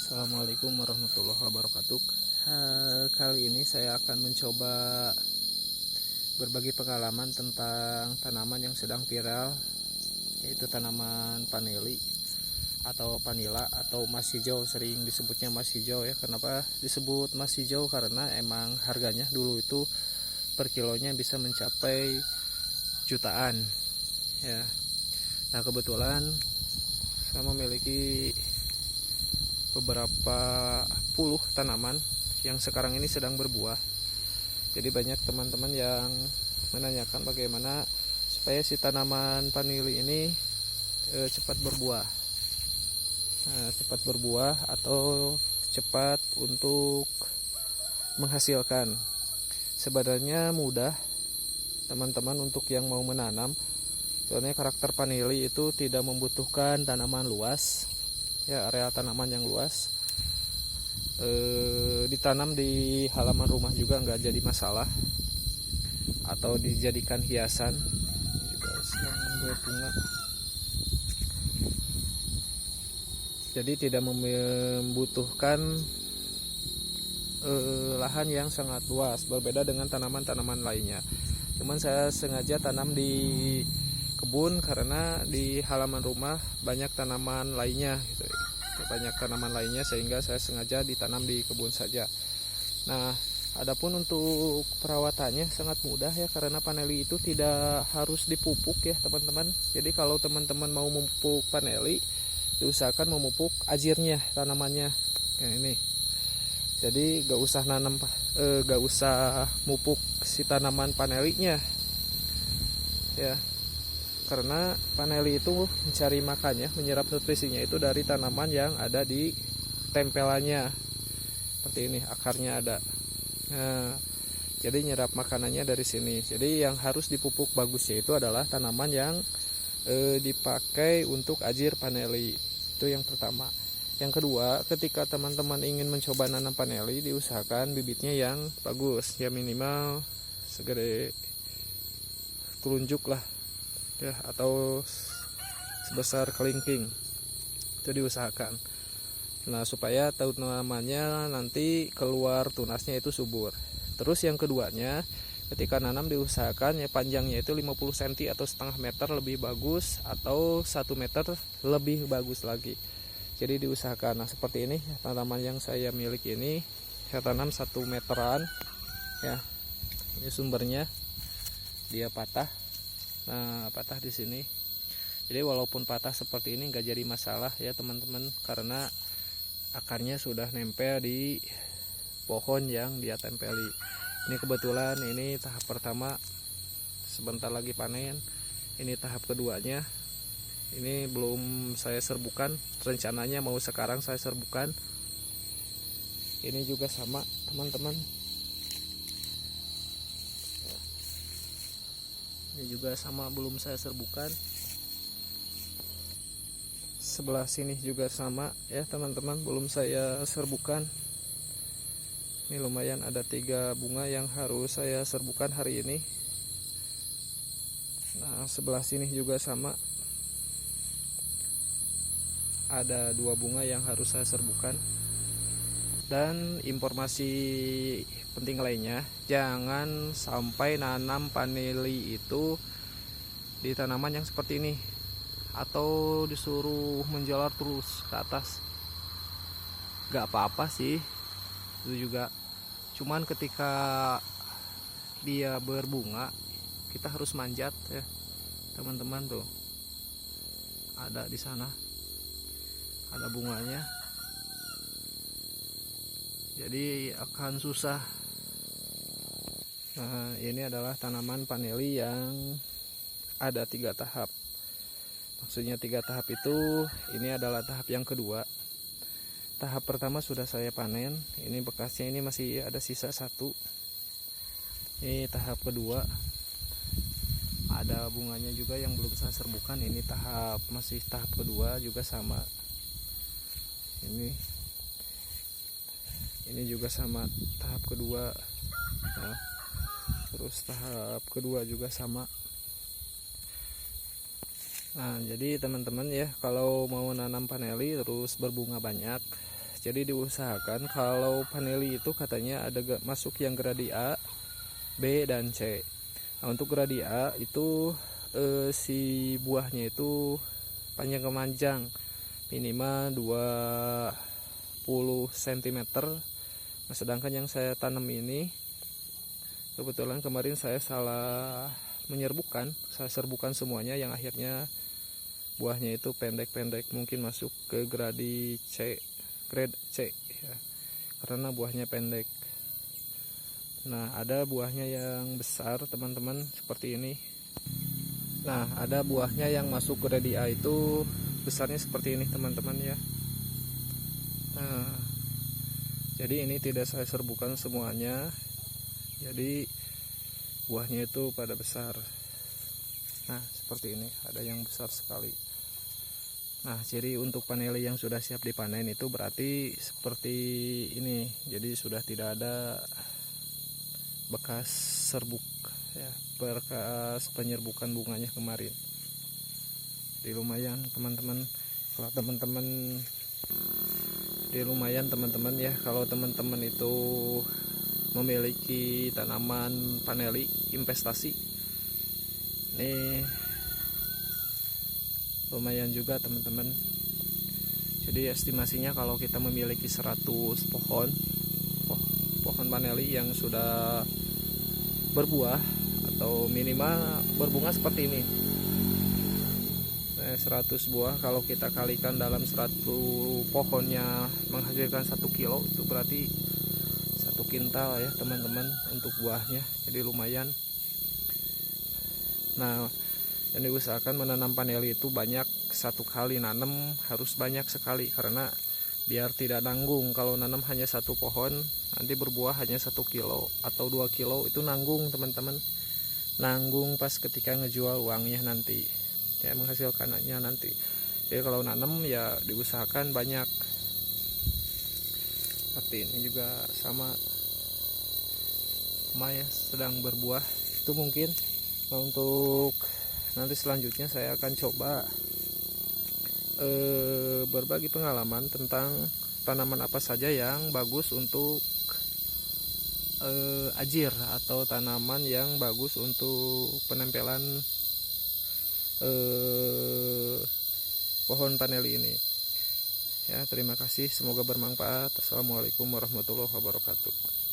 Assalamualaikum warahmatullahi wabarakatuh. Kali ini saya akan mencoba berbagi pengalaman tentang tanaman yang sedang viral, yaitu tanaman paneli atau panila atau mas hijau. Sering disebutnya mas hijau ya. Kenapa disebut mas hijau? Karena emang harganya dulu itu per kilonya bisa mencapai jutaan ya. Nah, kebetulan saya memiliki beberapa puluh tanaman yang sekarang ini sedang berbuah. Jadi banyak teman-teman yang menanyakan bagaimana supaya si tanaman panili ini cepat berbuah. Nah, cepat berbuah atau cepat untuk menghasilkan. Sebenarnya mudah teman-teman untuk yang mau menanam. Soalnya karakter panili itu tidak membutuhkan tanaman luas. Ya, area tanaman yang luas, ditanam di halaman rumah juga nggak jadi masalah, atau dijadikan hiasan juga sedang berbunga. Jadi tidak membutuhkan lahan yang sangat luas, berbeda dengan tanaman-tanaman lainnya. Cuman saya sengaja tanam di kebun karena di halaman rumah banyak tanaman lainnya gitu. Banyak tanaman lainnya sehingga saya sengaja ditanam di kebun saja. Nah, adapun untuk perawatannya sangat mudah ya, karena paneli itu tidak harus dipupuk ya teman-teman. Jadi kalau teman-teman mau memupuk paneli, diusahakan memupuk ajirnya tanamannya kayak ini. Jadi gak usah mupuk si tanaman panelinya ya, karena paneli itu mencari makannya, menyerap nutrisinya itu dari tanaman yang ada di tempelannya. Seperti ini, akarnya ada. Nah, jadi nyerap makanannya dari sini. Jadi yang harus dipupuk bagusnya itu adalah tanaman yang dipakai untuk ajir paneli. Itu yang pertama. Yang kedua, ketika teman-teman ingin mencoba nanam paneli, diusahakan bibitnya yang bagus. Ya minimal segede telunjuk lah ya, atau sebesar kelingking, itu diusahakan. Nah, supaya tanamannya nanti keluar tunasnya itu subur. Terus yang keduanya, ketika nanam diusahakan ya panjangnya itu 50 cm atau setengah meter lebih bagus, atau 1 meter lebih bagus lagi. Jadi diusahakan. Nah, seperti ini tanaman yang saya miliki ini, saya tanam 1 meteran ya. Ini sumbernya, dia patah. Nah, patah di sini. Jadi walaupun patah seperti ini nggak jadi masalah ya teman-teman, karena akarnya sudah nempel di pohon yang dia tempeli. Ini kebetulan ini tahap pertama, sebentar lagi panen. Ini tahap keduanya. Ini belum saya serbukan, rencananya mau sekarang saya serbukan. Ini juga sama teman-teman. Ini juga sama, belum saya serbukan. Sebelah sini juga sama ya teman-teman, belum saya serbukan. Ini lumayan ada 3 bunga yang harus saya serbukan hari ini. Nah, sebelah sini juga sama, ada 2 bunga yang harus saya serbukan. Dan informasi penting lainnya, jangan sampai nanam paneli itu di tanaman yang seperti ini, atau disuruh menjalar terus ke atas. Gak apa-apa sih itu juga, cuman ketika dia berbunga kita harus manjat ya teman-teman. Tuh ada di sana, ada bunganya, jadi akan susah. Nah, ini adalah tanaman paneli yang ada 3 tahap. Maksudnya 3 tahap itu, ini adalah tahap yang kedua. Tahap pertama sudah saya panen, ini bekasnya, ini masih ada sisa 1. Ini tahap kedua, ada bunganya juga yang belum saya serbukan. Ini masih tahap kedua juga sama. Ini juga sama, tahap kedua. Nah, terus tahap kedua juga sama. Nah, jadi teman-teman ya, kalau mau nanam paneli terus berbunga banyak, jadi diusahakan kalau vanili itu katanya ada masuk yang gradi A, B, dan C. Nah, untuk gradi A itu si buahnya itu panjang kemanjang minimal 20 cm. Nah, sedangkan yang saya tanam ini kebetulan kemarin saya salah menyerbukan, saya serbukan semuanya yang akhirnya buahnya itu pendek-pendek, mungkin masuk ke grade C ya, karena buahnya pendek. Nah, ada buahnya yang besar teman-teman seperti ini. Nah, ada buahnya yang masuk grade A itu besarnya seperti ini teman-teman ya. Nah, jadi ini tidak saya serbukan semuanya, jadi buahnya itu pada besar. Nah, seperti ini, ada yang besar sekali. Nah, jadi untuk vanili yang sudah siap dipanen itu berarti seperti ini, jadi sudah tidak ada bekas serbuk ya, bekas penyerbukan bunganya kemarin. Jadi lumayan teman-teman, kalau teman-teman ya, kalau teman-teman itu memiliki tanaman vanili investasi, ini lumayan juga teman-teman. Jadi estimasinya kalau kita memiliki 100 pohon vanili yang sudah berbuah atau minimal berbunga seperti ini, 100 buah, kalau kita kalikan dalam 100 pohonnya menghasilkan 1 kilo, itu berarti 1 kintal ya teman-teman untuk buahnya. Jadi lumayan. Nah, yang diusahakan menanam vanili itu banyak, satu kali nanam harus banyak sekali, karena biar tidak nanggung. Kalau nanam hanya 1 pohon, nanti berbuah hanya 1 kilo atau 2 kilo, itu nanggung teman-teman, nanggung pas ketika ngejual uangnya nanti ya, menghasilkannya nanti. Jadi kalau nanam ya diusahakan banyak. Seperti ini juga sama ya, sedang berbuah itu mungkin. Nah, untuk nanti selanjutnya saya akan coba berbagi pengalaman tentang tanaman apa saja yang bagus untuk ajir, atau tanaman yang bagus untuk penempelan pohon vanili ini ya. Terima kasih, semoga bermanfaat. Assalamualaikum warahmatullahi wabarakatuh.